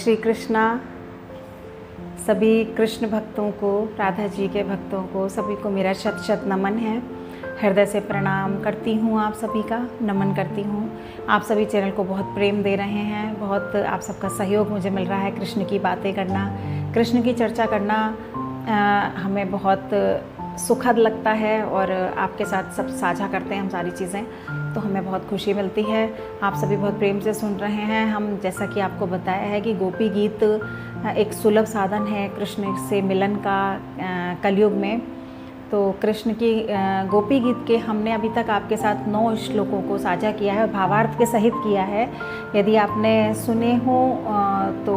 श्री कृष्णा। सभी कृष्ण भक्तों को, राधा जी के भक्तों को, सभी को मेरा शत शत नमन है। हृदय से प्रणाम करती हूँ, आप सभी का नमन करती हूँ। आप सभी चैनल को बहुत प्रेम दे रहे हैं, बहुत आप सबका सहयोग मुझे मिल रहा है। कृष्ण की बातें करना, कृष्ण की चर्चा करना हमें बहुत सुखद लगता है और आपके साथ सब साझा करते हैं हम सारी चीज़ें, तो हमें बहुत खुशी मिलती है। आप सभी बहुत प्रेम से सुन रहे हैं। हम जैसा कि आपको बताया है कि गोपी गीत एक सुलभ साधन है कृष्ण से मिलन का कलयुग में। तो कृष्ण की गोपी गीत के हमने अभी तक आपके साथ 9 श्लोकों को साझा किया है और भावार्थ के सहित किया है। यदि आपने सुने हो तो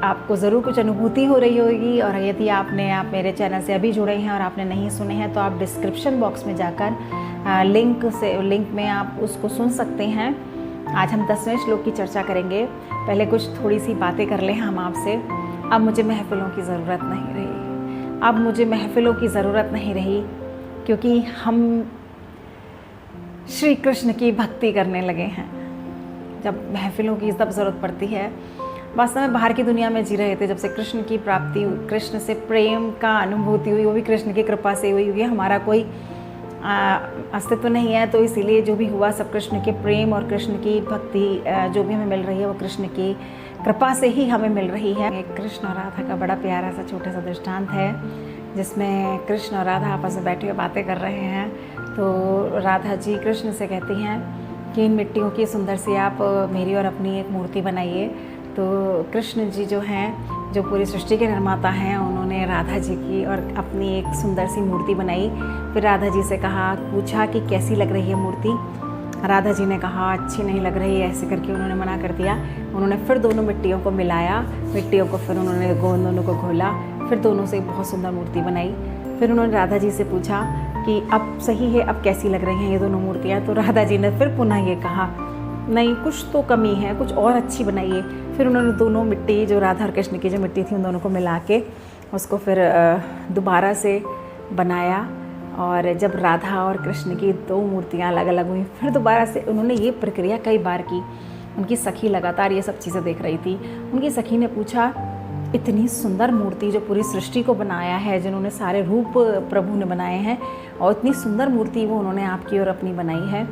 आपको ज़रूर कुछ अनुभूति हो रही होगी, और यदि आप मेरे चैनल से अभी जुड़े हैं और आपने नहीं सुने हैं तो आप डिस्क्रिप्शन बॉक्स में जाकर लिंक में आप उसको सुन सकते हैं। आज हम 10वें श्लोक की चर्चा करेंगे। पहले कुछ थोड़ी सी बातें कर लें हम आपसे। अब मुझे महफ़िलों की ज़रूरत नहीं रही, अब मुझे महफ़िलों की ज़रूरत नहीं रही, क्योंकि हम श्री कृष्ण की भक्ति करने लगे हैं। जब महफ़िलों की तब ज़रूरत पड़ती है। वास्तव में बाहर की दुनिया में जी रहे थे जब से कृष्ण की प्राप्ति हुई, कृष्ण से प्रेम का अनुभूति हुई, वो भी कृष्ण की कृपा से हुई है। हमारा कोई अस्तित्व नहीं है, तो इसीलिए जो भी हुआ सब कृष्ण के प्रेम और कृष्ण की भक्ति जो भी हमें मिल रही है वो कृष्ण की कृपा से ही हमें मिल रही है। एक कृष्ण और राधा का बड़ा प्यारा सा छोटा सा दृष्टांत है, जिसमें कृष्ण और राधा आपस में बैठे हुए बातें कर रहे हैं। तो राधा जी कृष्ण से कहती हैं कि इन मिट्टियों की सुंदर सी आप मेरी और अपनी एक मूर्ति बनाइए। तो कृष्ण जी जो हैं, जो पूरी सृष्टि के निर्माता हैं, उन्होंने राधा जी की और अपनी एक सुंदर सी मूर्ति बनाई। फिर राधा जी से पूछा कि कैसी लग रही है मूर्ति। राधा जी ने कहा अच्छी नहीं लग रही, ऐसे करके उन्होंने मना कर दिया। उन्होंने फिर दोनों मिट्टियों को मिलाया, मिट्टियों को फिर उन्होंने दोनों को घोला, फिर दोनों से बहुत सुंदर मूर्ति बनाई। फिर उन्होंने राधा जी से पूछा कि अब सही है, अब कैसी लग रही हैं ये दोनों मूर्तियाँ। तो राधा जी ने फिर पुनः ये कहा नहीं, कुछ तो कमी है, कुछ और अच्छी बनाइए। फिर उन्होंने दोनों मिट्टी, जो राधा और कृष्ण की जो मिट्टी थी, उन दोनों को मिला के उसको फिर दोबारा से बनाया। और जब राधा और कृष्ण की 2 मूर्तियाँ अलग अलग हुई, फिर दोबारा से उन्होंने ये प्रक्रिया कई बार की। उनकी सखी लगातार ये सब चीज़ें देख रही थी। उनकी सखी ने पूछा, इतनी सुंदर मूर्ति जो पूरी सृष्टि को बनाया है, जिन्होंने सारे रूप प्रभु ने बनाए हैं, और इतनी सुंदर मूर्ति वो उन्होंने आपकी और अपनी बनाई है,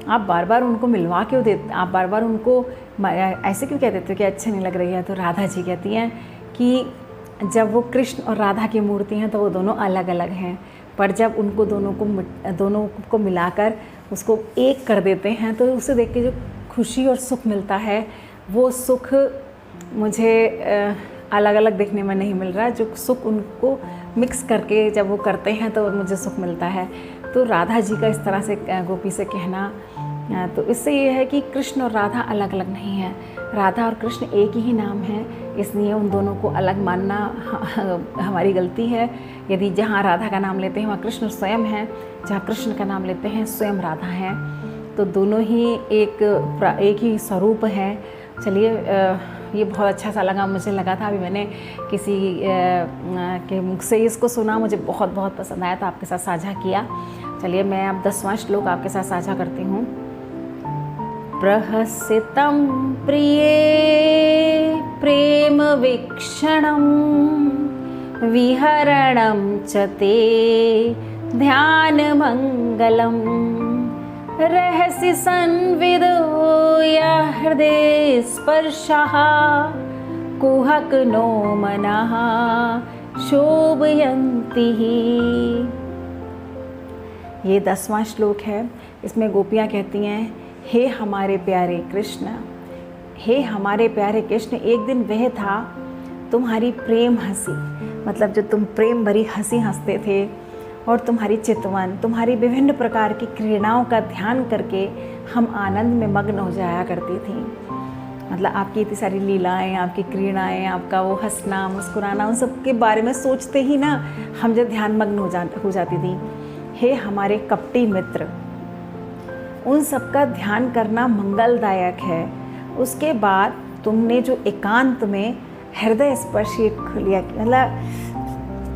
आप बार बार उनको मिलवा क्यों देते, आप बार बार उनको ऐसे क्यों कह देते हो कि अच्छी नहीं लग रही है। तो राधा जी कहती हैं कि जब वो कृष्ण और राधा की मूर्ति हैं तो वो दोनों अलग अलग हैं, पर जब उनको दोनों को मिलाकर उसको एक कर देते हैं तो उसे देख के जो खुशी और सुख मिलता है, वो सुख मुझे अलग अलग देखने में नहीं मिल रहा। जो सुख उनको मिक्स करके जब वो करते हैं तो मुझे सुख मिलता है। तो राधा जी का इस तरह से गोपी से कहना, तो इससे ये है कि कृष्ण और राधा अलग अलग नहीं है। राधा और कृष्ण एक ही नाम है, इसलिए उन दोनों को अलग मानना हमारी गलती है। यदि जहाँ राधा का नाम लेते हैं वहाँ कृष्ण स्वयं हैं, जहाँ कृष्ण का नाम लेते हैं स्वयं राधा हैं। तो दोनों ही एक ही स्वरूप हैं। चलिए, ये बहुत अच्छा सा लगा, मुझे लगा था अभी मैंने किसी के मुख से इसको सुना, मुझे बहुत बहुत पसंद आया तो आपके साथ साझा किया। चलिए, मैं अब 10वां श्लोक आपके साथ साझा करती हूँ। प्रहसितं प्रिये प्रेम वीक्षणं विहरणं च ते ध्यानमङ्गलम् रहसि संविदो हृदय स्पर्शः कुहक नो मनः शोभयन्ति। ये 10वां श्लोक है। इसमें गोपियाँ कहती हैं, हे हमारे प्यारे कृष्ण, हे हमारे प्यारे कृष्ण, एक दिन वह था तुम्हारी प्रेम हंसी, मतलब जो तुम प्रेम भरी हंसी हंसते थे, और तुम्हारी चितवन, तुम्हारी विभिन्न प्रकार की क्रीड़ाओं का ध्यान करके हम आनंद में मग्न हो जाया करती थी। मतलब आपकी इतनी सारी लीलाएं, आपकी क्रीड़ाएं, आपका वो हंसना मुस्कुराना, उन सब के बारे में सोचते ही ना हम जब ध्यान मग्न हो जाती थी। हे हमारे कपटी मित्र, उन सब का ध्यान करना मंगलदायक है। उसके बाद तुमने जो एकांत में हृदय स्पर्शी लिया, मतलब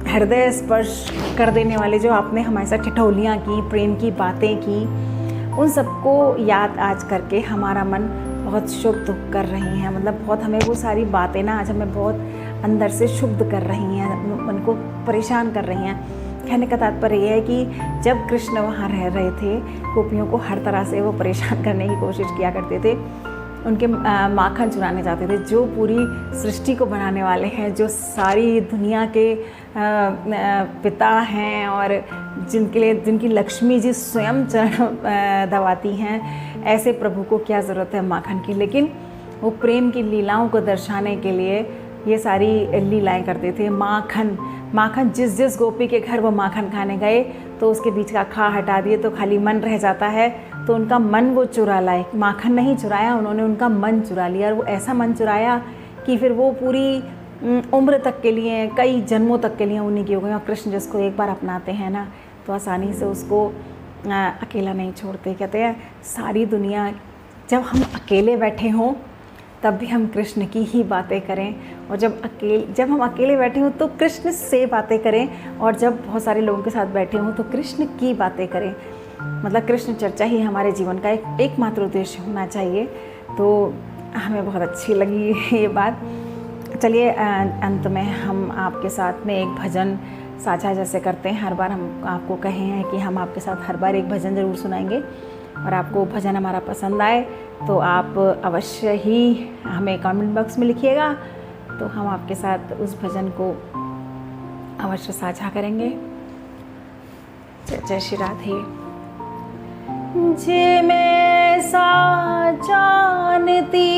हृदय स्पर्श कर देने वाले जो आपने हमारे साथ ठिठोलियाँ की, प्रेम की बातें की, उन सबको याद आज करके हमारा मन बहुत शुद्ध कर रही हैं, मतलब बहुत हमें वो सारी बातें ना आज हमें बहुत अंदर से शुद्ध कर रही हैं, मन को परेशान कर रही हैं। कहने का तात्पर्य ये है कि जब कृष्ण वहाँ रह रहे थे, गोपियों को हर तरह से वो परेशान करने की कोशिश किया करते थे, उनके माखन चुराने जाते थे। जो पूरी सृष्टि को बनाने वाले हैं, जो सारी दुनिया के पिता हैं और जिनकी लक्ष्मी जी स्वयं चरण दबाती हैं, ऐसे प्रभु को क्या ज़रूरत है माखन की। लेकिन वो प्रेम की लीलाओं को दर्शाने के लिए ये सारी लीलाएं करते थे। माखन जिस गोपी के घर वो माखन खाने गए तो उसके बीच का खा हटा दिए तो खाली मन रह जाता है, तो उनका मन वो चुरा लाए। माखन नहीं चुराया उन्होंने, उनका मन चुरा लिया। और वो ऐसा मन चुराया कि फिर वो पूरी उम्र तक के लिए, कई जन्मों तक के लिए उन्हीं की हो गई। और कृष्ण जिसको एक बार अपनाते हैं ना, तो आसानी से उसको अकेला नहीं छोड़ते। कहते हैं सारी दुनिया, जब हम अकेले बैठे हों तब भी हम कृष्ण की ही बातें करें, और जब हम अकेले बैठे हों तो कृष्ण से बातें करें, और जब बहुत सारे लोगों के साथ बैठे हों तो कृष्ण की बातें करें। मतलब कृष्ण चर्चा ही हमारे जीवन का एकमात्र उद्देश्य होना चाहिए। तो हमें बहुत अच्छी लगी ये बात। चलिए अंत में हम आपके साथ में एक भजन साझा जैसे करते हैं। हर बार हम आपको कहे हैं कि हम आपके साथ हर बार एक भजन ज़रूर सुनाएंगे, और आपको भजन हमारा पसंद आए तो आप अवश्य ही हमें कमेंट बॉक्स में लिखिएगा, तो हम आपके साथ उस भजन को अवश्य साझा करेंगे। जय श्री राधे। जे मैं सा जानती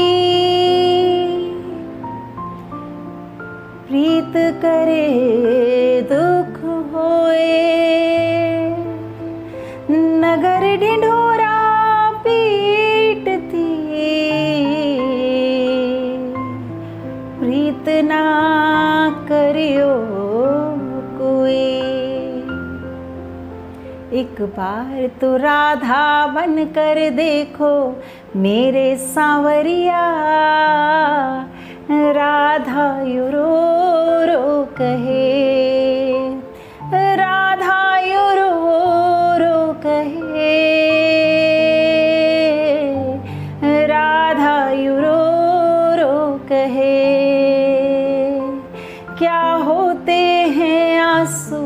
प्रीत करे दुख होए, नगर ढिंढोरा पीटती प्रीत ना करियो कोई। एक बार तो राधा बन कर देखो मेरे सांवरिया, राधा यू रो रो कहे, राधा यू रो रो कहे, राधा यू रो रो कहे। क्या होते हैं आंसू,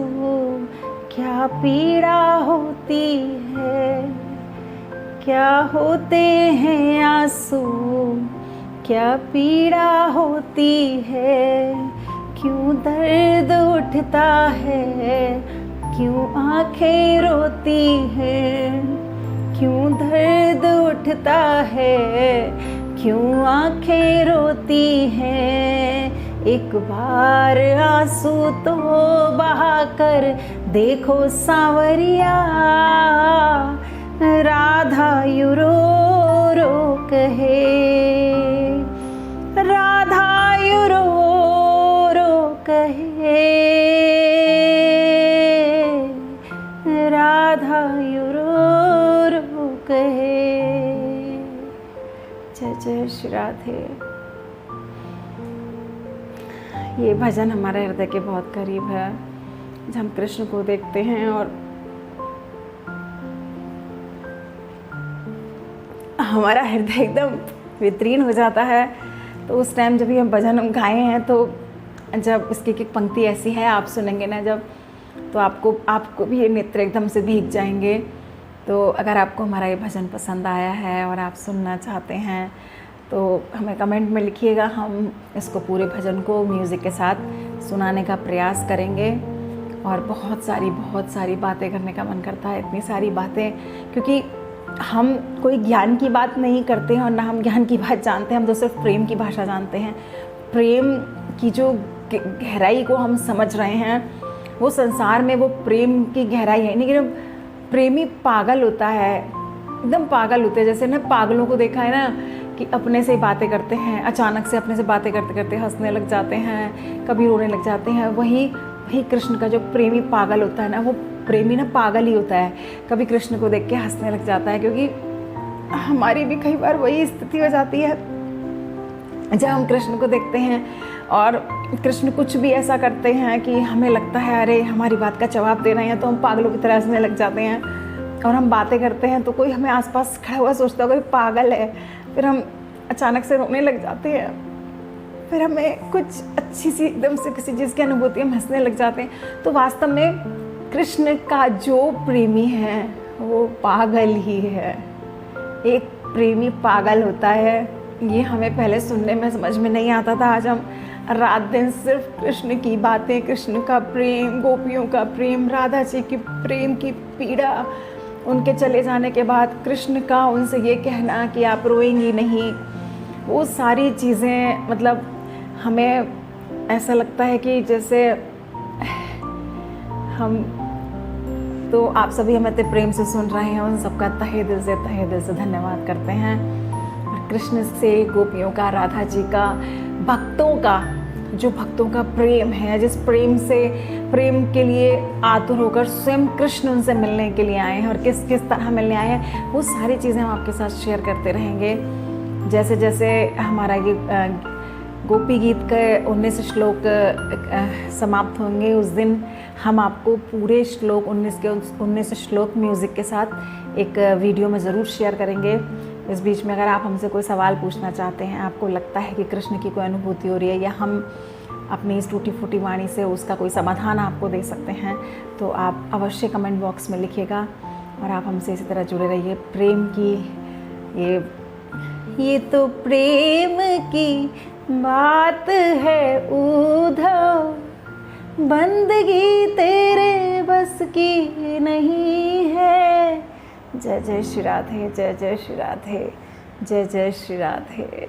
क्या पीड़ा होती है, क्या होते हैं आंसू, क्या पीड़ा होती है। क्यों दर्द उठता है, क्यों आंखें रोती हैं, क्यों दर्द उठता है, क्यों आंखें रोती हैं। एक बार आंसू तो बहा कर देखो सांवरिया, राधा यू रो रो कहे, राधा यू रो रो कहे, राधा यू रो रो कहे। जय जय श्री राधे। ये भजन हमारे हृदय के बहुत करीब है। जब हम कृष्ण को देखते हैं और हमारा हृदय एकदम वितीर्ण हो जाता है, तो उस टाइम जब ये भजन हम गाए हैं, तो जब इसकी एक पंक्ति ऐसी है आप सुनेंगे ना जब, तो आपको भी ये नेत्र एकदम से भीग जाएंगे। तो अगर आपको हमारा ये भजन पसंद आया है और आप सुनना चाहते हैं तो हमें कमेंट में लिखिएगा। हम इसको पूरे भजन को म्यूज़िक के साथ सुनाने का प्रयास करेंगे। और बहुत सारी बातें करने का मन करता है, इतनी सारी बातें, क्योंकि हम कोई ज्ञान की बात नहीं करते हैं और ना हम ज्ञान की बात जानते हैं, हम तो सिर्फ प्रेम की भाषा जानते हैं। प्रेम की जो गहराई को हम समझ रहे हैं, वो संसार में वो प्रेम की गहराई है। लेकिन प्रेमी पागल होता है, एकदम पागल होते हैं। जैसे ना पागलों को देखा है ना कि अपने से बातें करते हैं, अचानक से अपने से बातें करते करते हंसने लग जाते हैं, कभी रोने लग जाते हैं। वही कृष्ण का जो प्रेमी पागल होता है ना, वो प्रेमी ना पागल ही होता है, कभी कृष्ण को देख के हंसने लग जाता है। क्योंकि हमारी भी कई बार वही स्थिति हो जाती है जब हम कृष्ण को देखते हैं और कृष्ण कुछ भी ऐसा करते हैं कि हमें लगता है अरे हमारी बात का जवाब दे रहे हैं, तो हम पागलों की तरह हंसने लग जाते हैं। और हम बातें करते हैं तो कोई हमें आसपास खड़ा हुआ सोचता है कोई पागल है, फिर हम अचानक से रोने लग जाते हैं, फिर हमें कुछ अच्छी सी एकदम से किसी चीज़ की अनुभूति, हम हंसने लग जाते हैं। तो वास्तव में कृष्ण का जो प्रेमी है वो पागल ही है। एक प्रेमी पागल होता है, ये हमें पहले सुनने में समझ में नहीं आता था। आज हम रात दिन सिर्फ कृष्ण की बातें, कृष्ण का प्रेम, गोपियों का प्रेम, राधा जी की प्रेम की पीड़ा, उनके चले जाने के बाद कृष्ण का उनसे ये कहना कि आप रोएंगी नहीं, वो सारी चीज़ें मतलब हमें ऐसा लगता है कि जैसे हम, तो आप सभी हमें इतने प्रेम से सुन रहे हैं, उन सबका तहे दिल से धन्यवाद करते हैं। और कृष्ण से, गोपियों का, राधा जी का, भक्तों का प्रेम है, जिस प्रेम से, प्रेम के लिए आतुर होकर स्वयं कृष्ण उनसे मिलने के लिए आए हैं और किस किस तरह मिलने आए हैं, वो सारी चीज़ें हम आपके साथ शेयर करते रहेंगे। जैसे जैसे हमारा ये गोपी गीत के 19 श्लोक समाप्त होंगे, उस दिन हम आपको पूरे श्लोक 19 श्लोक म्यूज़िक के साथ एक वीडियो में ज़रूर शेयर करेंगे। इस बीच में अगर आप हमसे कोई सवाल पूछना चाहते हैं, आपको लगता है कि कृष्ण की कोई अनुभूति हो रही है या हम अपनी इस टूटी फूटी वाणी से उसका कोई समाधान आपको दे सकते हैं, तो आप अवश्य कमेंट बॉक्स में लिखिएगा। और आप हमसे इसी तरह जुड़े रहिए। प्रेम की ये तो प्रेम की बात है उद्धव, बंदगी तेरे बस की नहीं है। जय जय श्री राधे, जय जय श्री राधे, जय जय श्री राधे।